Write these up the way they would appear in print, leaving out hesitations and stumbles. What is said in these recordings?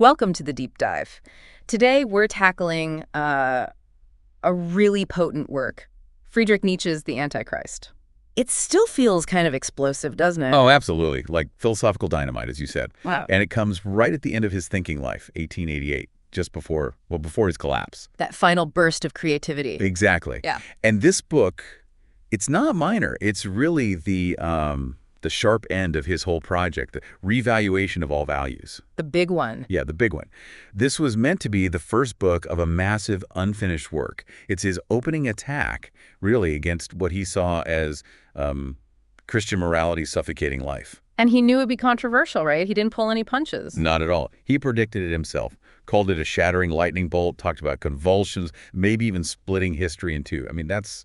Welcome to the deep dive. Today we're tackling a really potent work, Friedrich Nietzsche's The Antichrist. It still feels kind of explosive, doesn't it? Oh, absolutely. Like philosophical dynamite, as you said. Wow. And it comes right at the end of his thinking life, 1888, just before his collapse. That final burst of creativity. Exactly. Yeah. And this book, it's not minor. It's really the sharp end of his whole project, the revaluation of all values. The big one. Yeah, the big one. This was meant to be the first book of a massive, unfinished work. It's his opening attack, really, against what he saw as Christian morality suffocating life. And he knew it'd be controversial, right? He didn't pull any punches. Not at all. He predicted it himself, called it a shattering lightning bolt, talked about convulsions, maybe even splitting history in two. I mean, that's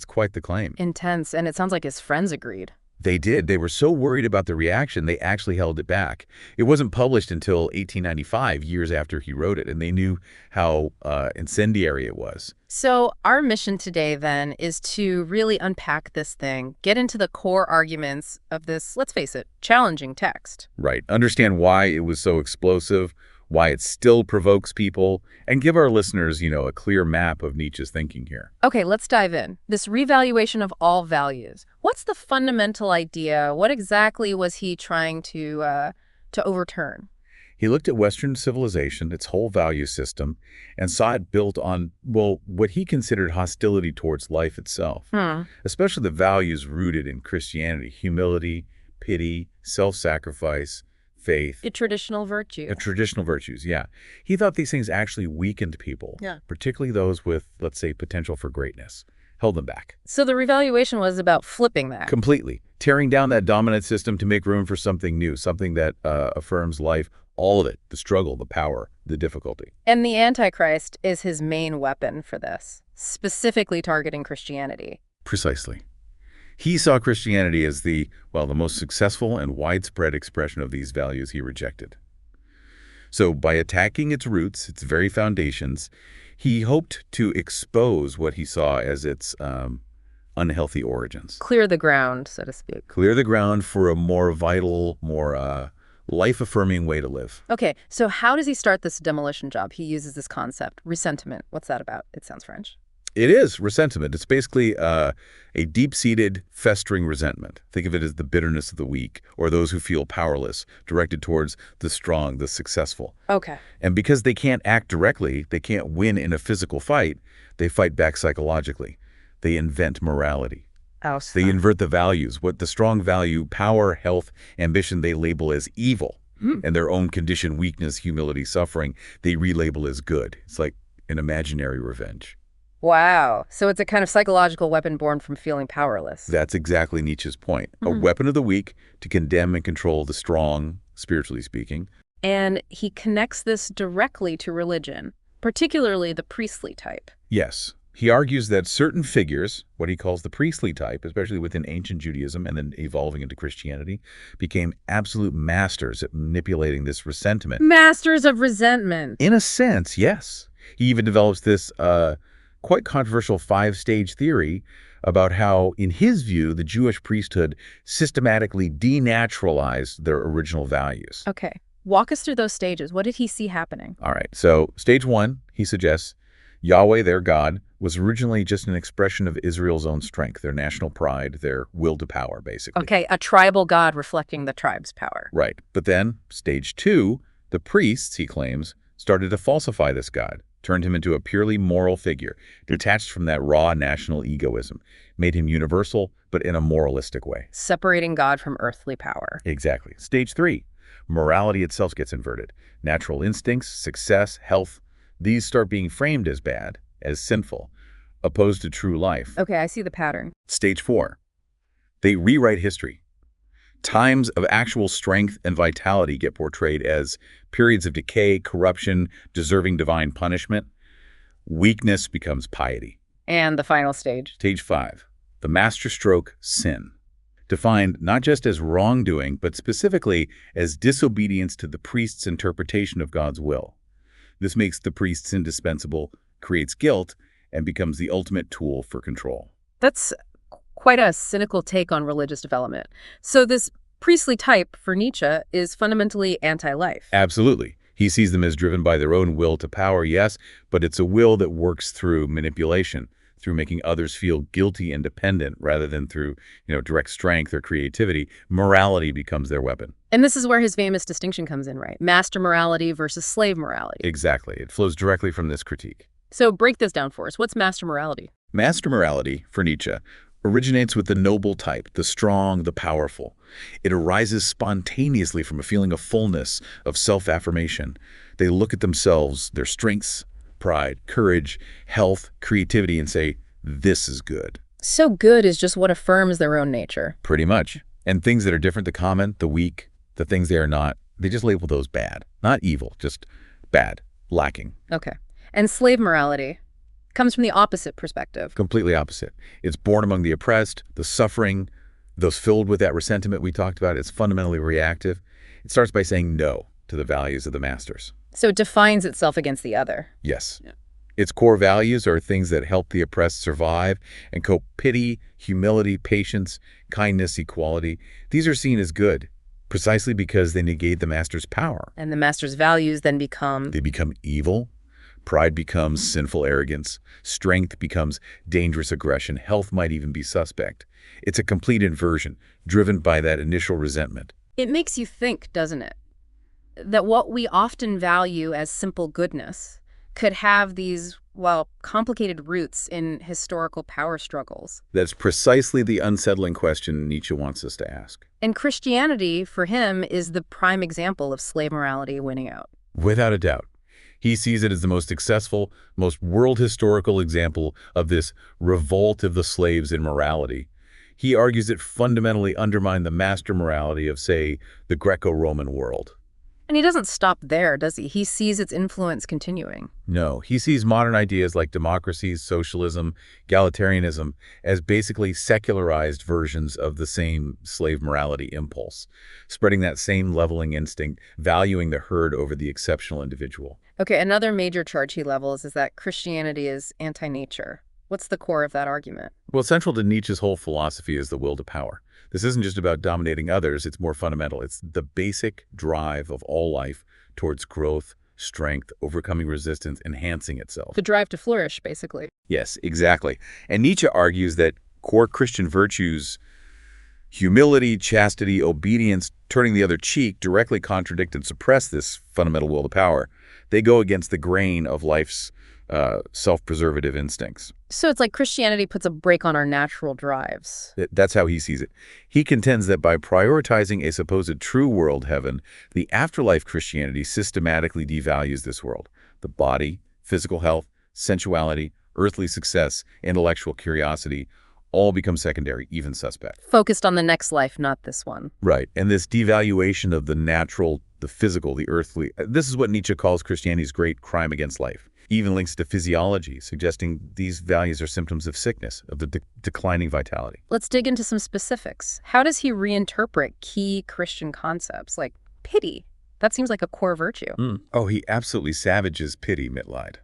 quite the claim. Intense, and it sounds like his friends agreed. They did. They were so worried about the reaction, they actually held it back. It wasn't published until 1895, years after he wrote it, and they knew how incendiary it was. So our mission today, then, is to really unpack this thing, get into the core arguments of this, let's face it, challenging text. Right. Understand why it was so explosive, why it still provokes people, and give our listeners, a clear map of Nietzsche's thinking here. Okay, let's dive in. This revaluation of all values. What's the fundamental idea? What exactly was he trying to overturn? He looked at Western civilization, its whole value system, and saw it built on, what he considered hostility towards life itself, especially the values rooted in Christianity: humility, pity, self-sacrifice, faith. Traditional virtue. Traditional virtues, yeah. He thought these things actually weakened people, particularly those with, let's say, potential for greatness, held them back. So the revaluation was about flipping that. Completely. Tearing down that dominant system to make room for something new, something that affirms life, all of it, the struggle, the power, the difficulty. And the Antichrist is his main weapon for this, specifically targeting Christianity. Precisely. He saw Christianity as the most successful and widespread expression of these values he rejected. So by attacking its roots, its very foundations, he hoped to expose what he saw as its unhealthy origins. Clear the ground, so to speak. Clear the ground for a more vital, more life-affirming way to live. Okay, so how does he start this demolition job? He uses this concept, ressentiment. What's that about? It sounds French. It is resentment. It's basically a deep-seated, festering resentment. Think of it as the bitterness of the weak, or those who feel powerless, directed towards the strong, the successful. Okay. And because they can't act directly, they can't win in a physical fight, they fight back psychologically. They invent morality. Oh, They invert the values. What the strong value, power, health, ambition, they label as evil. And their own condition, weakness, humility, suffering, they relabel as good. It's like an imaginary revenge. Wow. So it's a kind of psychological weapon born from feeling powerless. That's exactly Nietzsche's point. A weapon of the weak to condemn and control the strong, spiritually speaking. And he connects this directly to religion, particularly the priestly type. Yes. He argues that certain figures, what he calls the priestly type, especially within ancient Judaism and then evolving into Christianity, became absolute masters at manipulating this resentment. Masters of resentment. In a sense, yes. He even develops this quite controversial 5-stage theory about how, in his view, the Jewish priesthood systematically denaturalized their original values. Okay. Walk us through those stages. What did he see happening? All right. So stage 1, he suggests, Yahweh, their God, was originally just an expression of Israel's own strength, their national pride, their will to power, basically. Okay, a tribal god reflecting the tribe's power. Right. But then, stage 2, the priests, he claims, started to falsify this God, turned him into a purely moral figure, detached from that raw national egoism, made him universal, but in a moralistic way. Separating God from earthly power. Exactly. Stage 3, morality itself gets inverted. Natural instincts, success, health, these start being framed as bad, as sinful, opposed to true life. Okay, I see the pattern. Stage 4, they rewrite history. Times of actual strength and vitality get portrayed as periods of decay, corruption, deserving divine punishment. Weakness becomes piety. And the final stage. Stage 5, the masterstroke, sin. Defined not just as wrongdoing, but specifically as disobedience to the priest's interpretation of God's will. This makes the priests indispensable, creates guilt, and becomes the ultimate tool for control. That's quite a cynical take on religious development. So this priestly type for Nietzsche is fundamentally anti-life. Absolutely. He sees them as driven by their own will to power, yes, but it's a will that works through manipulation, through making others feel guilty and dependent rather than through, direct strength or creativity. Morality becomes their weapon. And this is where his famous distinction comes in, right? Master morality versus slave morality. Exactly. It flows directly from this critique. So break this down for us. What's master morality? Master morality, for Nietzsche, originates with the noble type, the strong, the powerful. It arises spontaneously from a feeling of fullness, of self-affirmation. They look at themselves, their strengths, pride, courage, health, creativity, and say, this is good. So good is just what affirms their own nature. Pretty much. And things that are different, the common, the weak, the things they are not, they just label those bad. Not evil, just bad, lacking. Okay. And slave morality comes from the opposite perspective. Completely opposite. It's born among the oppressed, the suffering, those filled with that resentment we talked about. It's fundamentally reactive. It starts by saying no to the values of the masters. So it defines itself against the other. Yes. Yeah. Its core values are things that help the oppressed survive and cope: pity, humility, patience, kindness, equality. These are seen as good precisely because they negate the master's power. And the master's values then become... They become evil. Pride becomes sinful arrogance. Strength becomes dangerous aggression. Health might even be suspect. It's a complete inversion, driven by that initial resentment. It makes you think, doesn't it? That what we often value as simple goodness could have these, well, complicated roots in historical power struggles. That's precisely the unsettling question Nietzsche wants us to ask. And Christianity, for him, is the prime example of slave morality winning out. Without a doubt. He sees it as the most successful, most world historical example of this revolt of the slaves in morality. He argues it fundamentally undermined the master morality of, say, the Greco-Roman world. And he doesn't stop there, does he? He sees its influence continuing. No, he sees modern ideas like democracy, socialism, egalitarianism as basically secularized versions of the same slave morality impulse, spreading that same leveling instinct, valuing the herd over the exceptional individual. Okay, another major charge he levels is that Christianity is anti-nature. What's the core of that argument? Well, central to Nietzsche's whole philosophy is the will to power. This isn't just about dominating others, it's more fundamental. It's the basic drive of all life towards growth, strength, overcoming resistance, enhancing itself. The drive to flourish, basically. Yes, exactly. And Nietzsche argues that core Christian virtues, humility, chastity, obedience, turning the other cheek, directly contradict and suppress this fundamental will to power. They go against the grain of life's self-preservative instincts. So it's like Christianity puts a brake on our natural drives. That's how he sees it. He contends that by prioritizing a supposed true world heaven, the afterlife Christianity systematically devalues this world. The body, physical health, sensuality, earthly success, intellectual curiosity, all become secondary, even suspect. Focused on the next life, not this one. Right. And this devaluation of the natural, the physical, the earthly, this is what Nietzsche calls Christianity's great crime against life. Even links to physiology, suggesting these values are symptoms of sickness, of the declining vitality. Let's dig into some specifics. How does he reinterpret key Christian concepts like pity? That seems like a core virtue. Oh, he absolutely savages pity, Mitleid.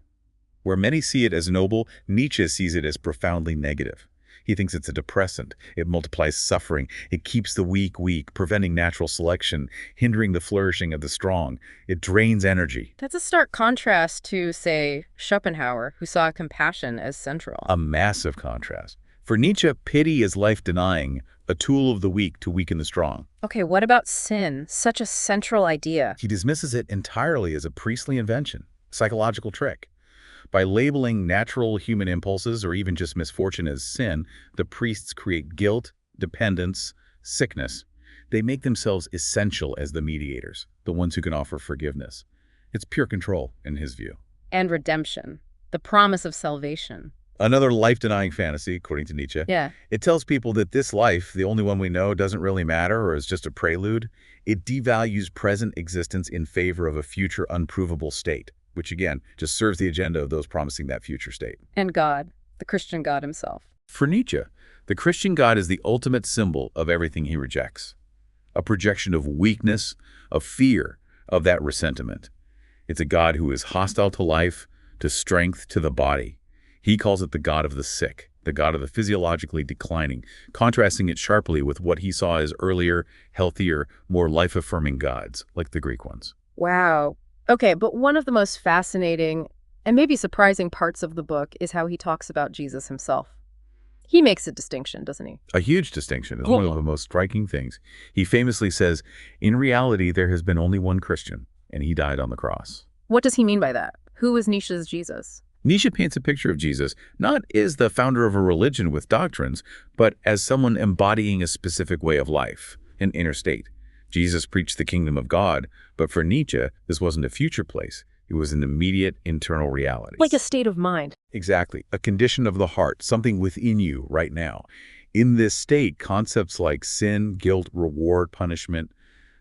Where many see it as noble, Nietzsche sees it as profoundly negative. He thinks it's a depressant. It multiplies suffering. It keeps the weak weak, preventing natural selection, hindering the flourishing of the strong. It drains energy. That's a stark contrast to, say, Schopenhauer, who saw compassion as central. A massive contrast. For Nietzsche, pity is life-denying, a tool of the weak to weaken the strong. Okay, what about sin? Such a central idea. He dismisses it entirely as a priestly invention, a psychological trick. By labeling natural human impulses or even just misfortune as sin, the priests create guilt, dependence, sickness. They make themselves essential as the mediators, the ones who can offer forgiveness. It's pure control, in his view. And redemption, the promise of salvation. Another life-denying fantasy, according to Nietzsche. Yeah. It tells people that this life, the only one we know, doesn't really matter or is just a prelude. It devalues present existence in favor of a future unprovable state, which again, just serves the agenda of those promising that future state. And God, the Christian God himself. For Nietzsche, the Christian God is the ultimate symbol of everything he rejects. A projection of weakness, of fear, of that resentment. It's a God who is hostile to life, to strength, to the body. He calls it the God of the sick, the God of the physiologically declining, contrasting it sharply with what he saw as earlier, healthier, more life-affirming gods, like the Greek ones. Wow. Okay, but one of the most fascinating and maybe surprising parts of the book is how he talks about Jesus himself. He makes a distinction, doesn't he? A huge distinction is one of the most striking things. He famously says, in reality, there has been only one Christian, and he died on the cross. What does he mean by that? Who was Nietzsche's Jesus? Nietzsche paints a picture of Jesus not as the founder of a religion with doctrines, but as someone embodying a specific way of life, an inner state. Jesus preached the kingdom of God, but for Nietzsche, this wasn't a future place. It was an immediate internal reality. Like a state of mind. Exactly. A condition of the heart, something within you right now. In this state, concepts like sin, guilt, reward, punishment,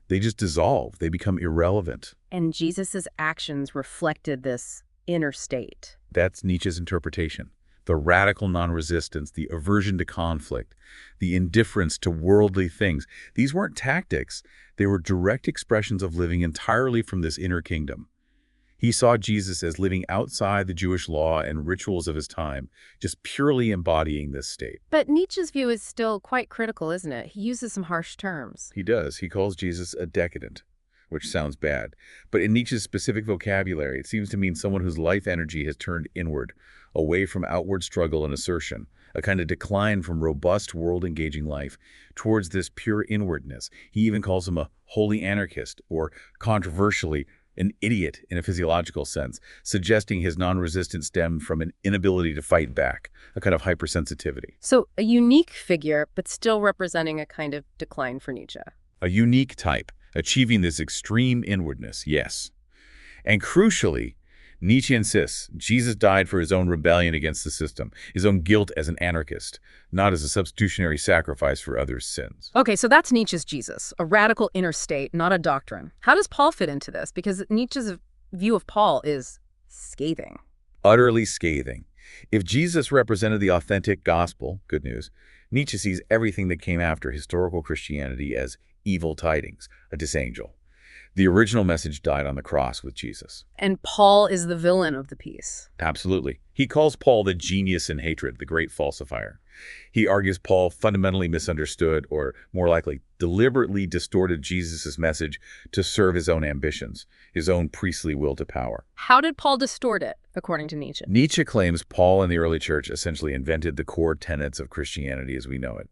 they just dissolve. They become irrelevant. And Jesus's actions reflected this inner state. That's Nietzsche's interpretation. The radical non-resistance, the aversion to conflict, the indifference to worldly things. These weren't tactics. They were direct expressions of living entirely from this inner kingdom. He saw Jesus as living outside the Jewish law and rituals of his time, just purely embodying this state. But Nietzsche's view is still quite critical, isn't it? He uses some harsh terms. He does. He calls Jesus a decadent, which sounds bad. But in Nietzsche's specific vocabulary, it seems to mean someone whose life energy has turned inward, away from outward struggle and assertion, a kind of decline from robust world-engaging life towards this pure inwardness. He even calls him a holy anarchist, or controversially, an idiot in a physiological sense, suggesting his non-resistance stemmed from an inability to fight back, a kind of hypersensitivity. So a unique figure, but still representing a kind of decline for Nietzsche. A unique type, achieving this extreme inwardness, yes. And crucially, Nietzsche insists Jesus died for his own rebellion against the system, his own guilt as an anarchist, not as a substitutionary sacrifice for others' sins. Okay, so that's Nietzsche's Jesus, a radical inner state, not a doctrine. How does Paul fit into this? Because Nietzsche's view of Paul is scathing. Utterly scathing. If Jesus represented the authentic gospel, good news, Nietzsche sees everything that came after historical Christianity as evil tidings, a disangel. The original message died on the cross with Jesus. And Paul is the villain of the piece. Absolutely. He calls Paul the genius in hatred, the great falsifier. He argues Paul fundamentally misunderstood, or more likely, deliberately distorted Jesus' message to serve his own ambitions, his own priestly will to power. How did Paul distort it, according to Nietzsche? Nietzsche claims Paul and the early church essentially invented the core tenets of Christianity as we know it.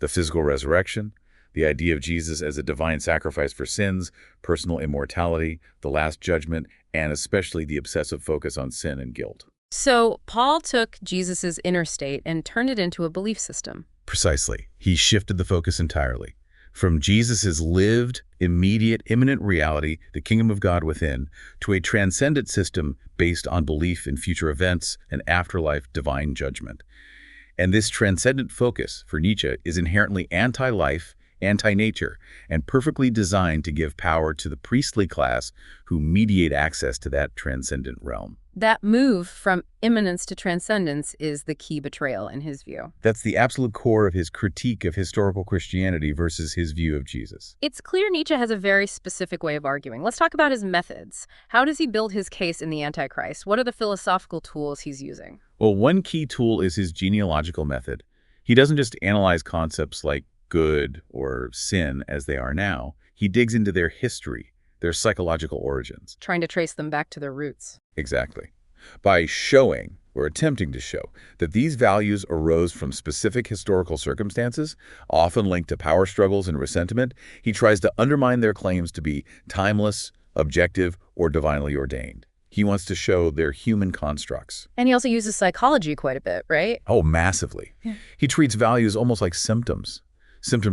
The physical resurrection, the idea of Jesus as a divine sacrifice for sins, personal immortality, the last judgment, and especially the obsessive focus on sin and guilt. So Paul took Jesus's inner state and turned it into a belief system. Precisely. He shifted the focus entirely. From Jesus's lived, immediate, imminent reality, the kingdom of God within, to a transcendent system based on belief in future events and afterlife divine judgment. And this transcendent focus, for Nietzsche, is inherently anti-life, anti-nature, and perfectly designed to give power to the priestly class who mediate access to that transcendent realm. That move from immanence to transcendence is the key betrayal in his view. That's the absolute core of his critique of historical Christianity versus his view of Jesus. It's clear Nietzsche has a very specific way of arguing. Let's talk about his methods. How does he build his case in the Antichrist? What are the philosophical tools he's using? Well, one key tool is his genealogical method. He doesn't just analyze concepts like good or sin as they are now. He digs into their history, their psychological origins. Trying to trace them back to their roots. Exactly. By showing, or attempting to show, that these values arose from specific historical circumstances, often linked to power struggles and resentment, he tries to undermine their claims to be timeless, objective, or divinely ordained. He wants to show they're human constructs. And he also uses psychology quite a bit, right? Oh, massively. Yeah. He treats values almost like symptoms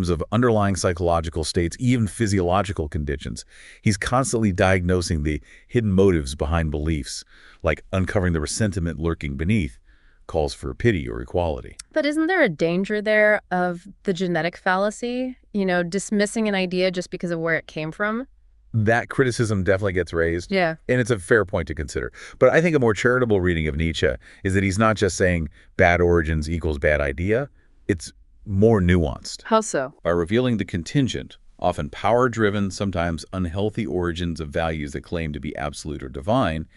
of underlying psychological states, even physiological conditions. He's constantly diagnosing the hidden motives behind beliefs, like uncovering the resentment lurking beneath calls for pity or equality. But isn't there a danger there of the genetic fallacy? You know, dismissing an idea just because of where it came from? That criticism definitely gets raised. Yeah. And it's a fair point to consider. But I think a more charitable reading of Nietzsche is that he's not just saying bad origins equals bad idea. It's more nuanced. How so? By revealing the contingent, often power-driven, sometimes unhealthy origins of values that claim to be absolute or divine,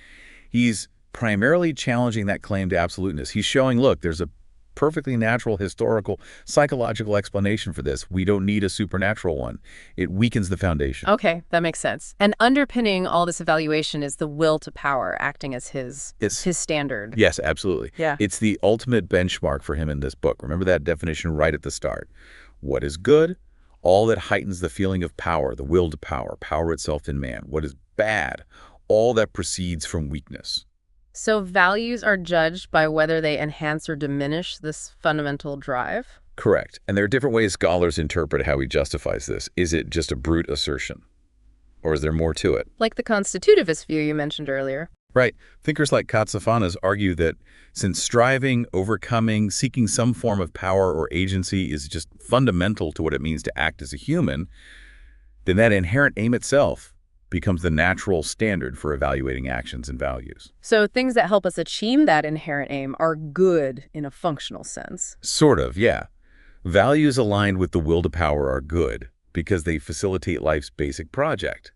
he's primarily challenging that claim to absoluteness. He's showing, look, there's a perfectly natural, historical, psychological explanation for this. We don't need a supernatural one. It weakens the foundation. Okay, that makes sense. And underpinning all this evaluation is the will to power, acting as his standard. Yes, absolutely. Yeah. It's the ultimate benchmark for him in this book. Remember that definition right at the start. What is good? All that heightens the feeling of power, the will to power, power itself in man. What is bad? All that proceeds from weakness. So values are judged by whether they enhance or diminish this fundamental drive? Correct. And there are different ways scholars interpret how he justifies this. Is it just a brute assertion? Or is there more to it? Like the constitutivist view you mentioned earlier. Right. Thinkers like Katsafanas argue that since striving, overcoming, seeking some form of power or agency is just fundamental to what it means to act as a human, then that inherent aim itself becomes the natural standard for evaluating actions and values. So things that help us achieve that inherent aim are good in a functional sense. Sort of, yeah. Values aligned with the will to power are good because they facilitate life's basic project,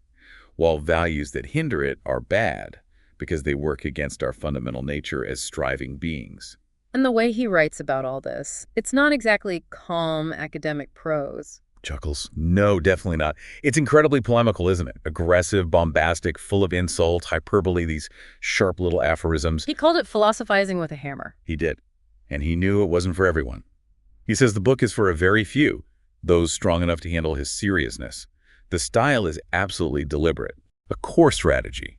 while values that hinder it are bad because they work against our fundamental nature as striving beings. And the way he writes about all this, it's not exactly calm academic prose. Chuckles. No, definitely not. It's incredibly polemical, isn't it? Aggressive, bombastic, full of insults, hyperbole, these sharp little aphorisms. He called it philosophizing with a hammer. He did. And he knew it wasn't for everyone. He says the book is for a very few, those strong enough to handle his seriousness. The style is absolutely deliberate, a core strategy.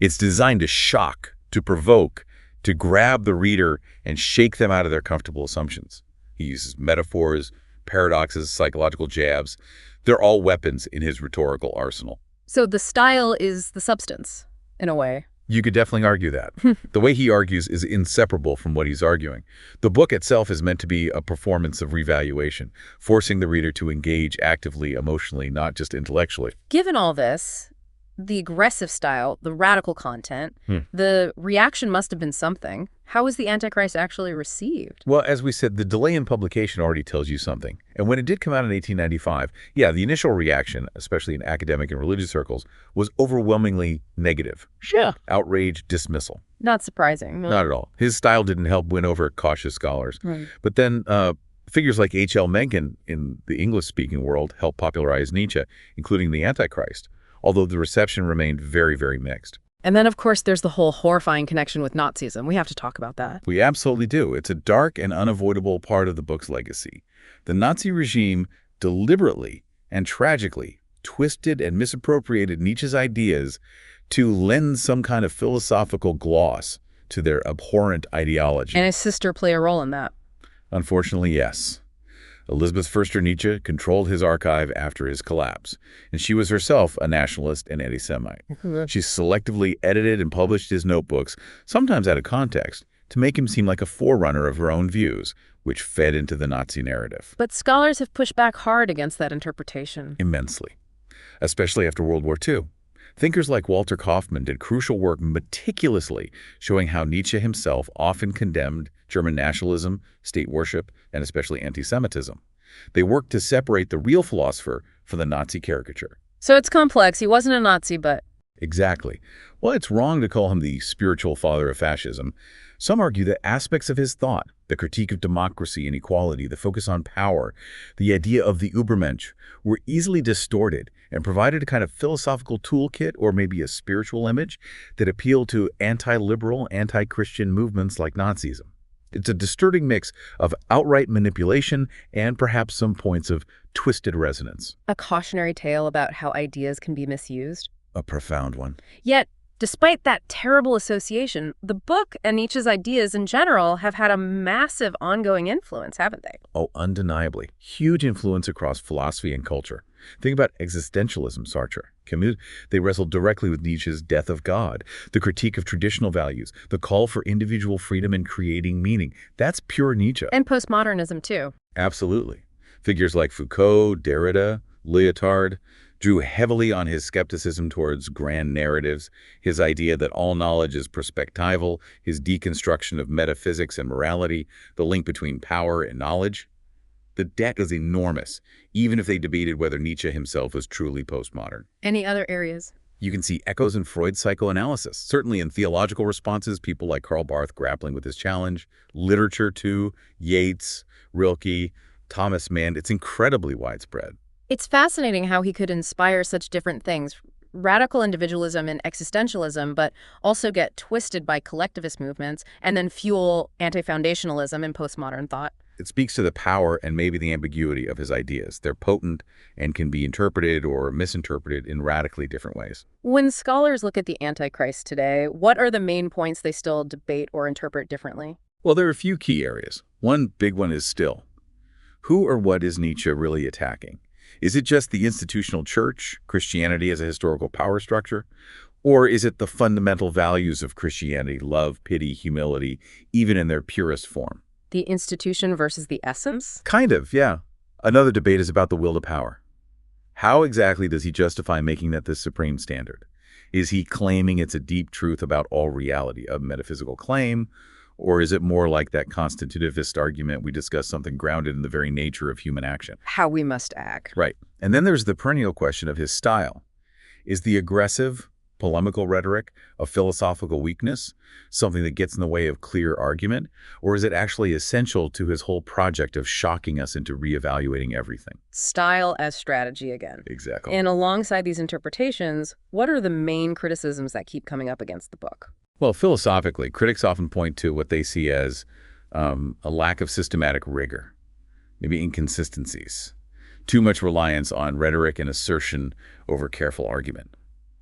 It's designed to shock, to provoke, to grab the reader and shake them out of their comfortable assumptions. He uses metaphors, paradoxes, psychological jabs. They're all weapons in his rhetorical arsenal. So the style is the substance, in a way. You could definitely argue that. The way he argues is inseparable from what he's arguing. The book itself is meant to be a performance of revaluation, forcing the reader to engage actively, emotionally, not just intellectually. Given all this, the aggressive style, the radical content, the reaction must have been something. How was the Antichrist actually received? Well, as we said, the delay in publication already tells you something. And when it did come out in 1895, yeah, the initial reaction, especially in academic and religious circles, was overwhelmingly negative. Yeah. Outrage, dismissal. Not surprising. Not at all. His style didn't help win over cautious scholars. Right. But then figures like H.L. Mencken in the English-speaking world helped popularize Nietzsche, including the Antichrist, although the reception remained very, very mixed. And then, of course, there's the whole horrifying connection with Nazism. We have to talk about that. We absolutely do. It's a dark and unavoidable part of the book's legacy. The Nazi regime deliberately and tragically twisted and misappropriated Nietzsche's ideas to lend some kind of philosophical gloss to their abhorrent ideology. And his sister play a role in that. Unfortunately, yes. Elizabeth Förster Nietzsche controlled his archive after his collapse, and she was herself a nationalist and anti-Semite. She selectively edited and published his notebooks, sometimes out of context, to make him seem like a forerunner of her own views, which fed into the Nazi narrative. But scholars have pushed back hard against that interpretation. Immensely, especially after World War II. Thinkers like Walter Kaufmann did crucial work meticulously showing how Nietzsche himself often condemned German nationalism, state worship, and especially anti-Semitism. They worked to separate the real philosopher from the Nazi caricature. So it's complex. He wasn't a Nazi, but... Exactly. Well, it's wrong to call him the spiritual father of fascism. Some argue that aspects of his thought, the critique of democracy and equality, the focus on power, the idea of the Übermensch, were easily distorted and provided a kind of philosophical toolkit or maybe a spiritual image that appealed to anti-liberal, anti-Christian movements like Nazism. It's a disturbing mix of outright manipulation and perhaps some points of twisted resonance. A cautionary tale about how ideas can be misused. A profound one. Yet, despite that terrible association, the book and Nietzsche's ideas in general have had a massive ongoing influence, haven't they? Oh, undeniably. Huge influence across philosophy and culture. Think about existentialism, Sartre, Camus. They wrestled directly with Nietzsche's death of God, the critique of traditional values, the call for individual freedom and creating meaning. That's pure Nietzsche. And postmodernism, too. Absolutely. Figures like Foucault, Derrida, Lyotard drew heavily on his skepticism towards grand narratives, his idea that all knowledge is perspectival, his deconstruction of metaphysics and morality, the link between power and knowledge. The debt is enormous, even if they debated whether Nietzsche himself was truly postmodern. Any other areas? You can see echoes in Freud's psychoanalysis, certainly in theological responses, people like Karl Barth grappling with this challenge, literature too, Yeats, Rilke, Thomas Mann. It's incredibly widespread. It's fascinating how he could inspire such different things, radical individualism and existentialism, but also get twisted by collectivist movements and then fuel anti-foundationalism and postmodern thought. It speaks to the power and maybe the ambiguity of his ideas. They're potent and can be interpreted or misinterpreted in radically different ways. When scholars look at the Antichrist today, what are the main points they still debate or interpret differently? Well, there are a few key areas. One big one is still, who or what is Nietzsche really attacking? Is it just the institutional church, Christianity as a historical power structure? Or is it the fundamental values of Christianity, love, pity, humility, even in their purest form? The institution versus the essence? Kind of, yeah. Another debate is about the will to power. How exactly does he justify making that the supreme standard? Is he claiming it's a deep truth about all reality, a metaphysical claim? Or is it more like that constitutivist argument we discussed, something grounded in the very nature of human action? How we must act. Right. And then there's the perennial question of his style. Is the aggressive, polemical rhetoric a philosophical weakness, something that gets in the way of clear argument? Or is it actually essential to his whole project of shocking us into reevaluating everything? Style as strategy again. Exactly. And alongside these interpretations, what are the main criticisms that keep coming up against the book? Well, philosophically, critics often point to what they see as a lack of systematic rigor, maybe inconsistencies, too much reliance on rhetoric and assertion over careful argument.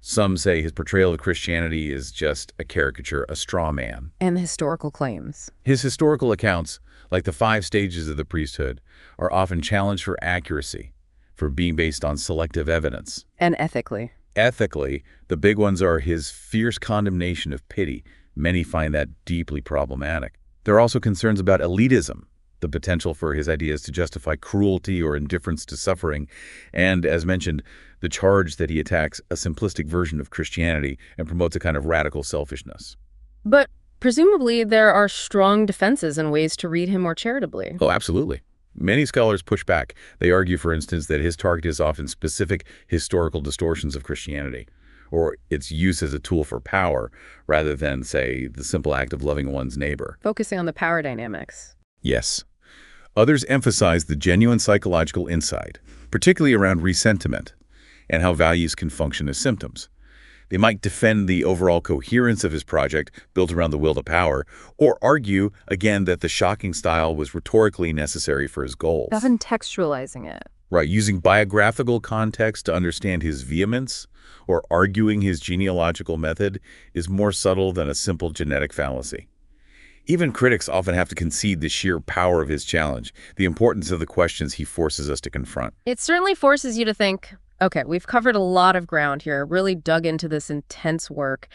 Some say his portrayal of Christianity is just a caricature, a straw man. And the historical claims. His historical accounts, like the 5 stages of the priesthood, are often challenged for accuracy, for being based on selective evidence. And ethically. Ethically, the big ones are his fierce condemnation of pity. Many find that deeply problematic. There are also concerns about elitism, the potential for his ideas to justify cruelty or indifference to suffering, and, as mentioned, the charge that he attacks a simplistic version of Christianity and promotes a kind of radical selfishness. But presumably there are strong defenses and ways to read him more charitably. Oh, absolutely. Many scholars push back. They argue, for instance, that his target is often specific historical distortions of Christianity, or its use as a tool for power, rather than, say, the simple act of loving one's neighbor. Focusing on the power dynamics. Yes. Others emphasize the genuine psychological insight, particularly around ressentiment, and how values can function as symptoms. They might defend the overall coherence of his project, built around the will to power, or argue, again, that the shocking style was rhetorically necessary for his goals. Often textualizing it. Right, using biographical context to understand his vehemence, or arguing his genealogical method, is more subtle than a simple genetic fallacy. Even critics often have to concede the sheer power of his challenge, the importance of the questions he forces us to confront. It certainly forces you to think, okay, we've covered a lot of ground here, really dug into this intense work.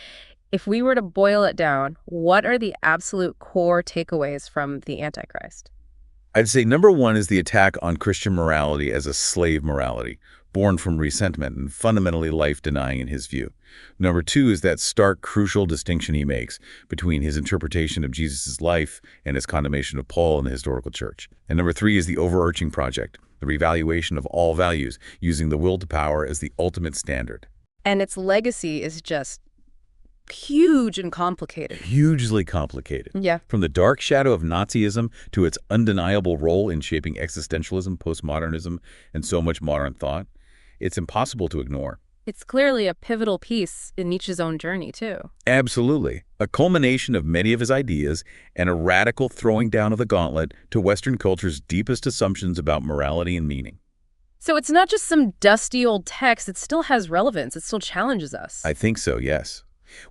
If we were to boil it down, what are the absolute core takeaways from the Antichrist? I'd say number 1 is the attack on Christian morality as a slave morality, born from resentment and fundamentally life-denying in his view. Number 2 is that stark, crucial distinction he makes between his interpretation of Jesus' life and his condemnation of Paul in the historical church. And number 3 is the overarching project, the revaluation of all values, using the will to power as the ultimate standard. And its legacy is just huge and complicated. Hugely complicated. Yeah. From the dark shadow of Nazism to its undeniable role in shaping existentialism, postmodernism, and so much modern thought, it's impossible to ignore. It's clearly a pivotal piece in Nietzsche's own journey, too. Absolutely. A culmination of many of his ideas and a radical throwing down of the gauntlet to Western culture's deepest assumptions about morality and meaning. So it's not just some dusty old text, it still has relevance, it still challenges us. I think so, yes.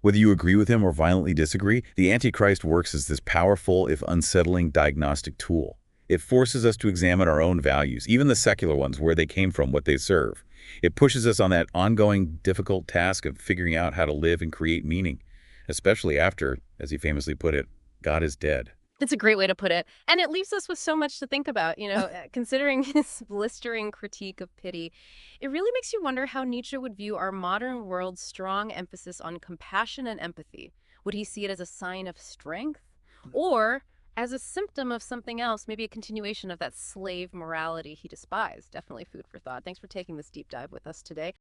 Whether you agree with him or violently disagree, the Antichrist works as this powerful, if unsettling, diagnostic tool. It forces us to examine our own values, even the secular ones, where they came from, what they serve. It pushes us on that ongoing, difficult task of figuring out how to live and create meaning, especially after, as he famously put it, God is dead. That's a great way to put it. And it leaves us with so much to think about, considering his blistering critique of pity. It really makes you wonder how Nietzsche would view our modern world's strong emphasis on compassion and empathy. Would he see it as a sign of strength? Or as a symptom of something else, maybe a continuation of that slave morality he despised? Definitely food for thought. Thanks for taking this deep dive with us today.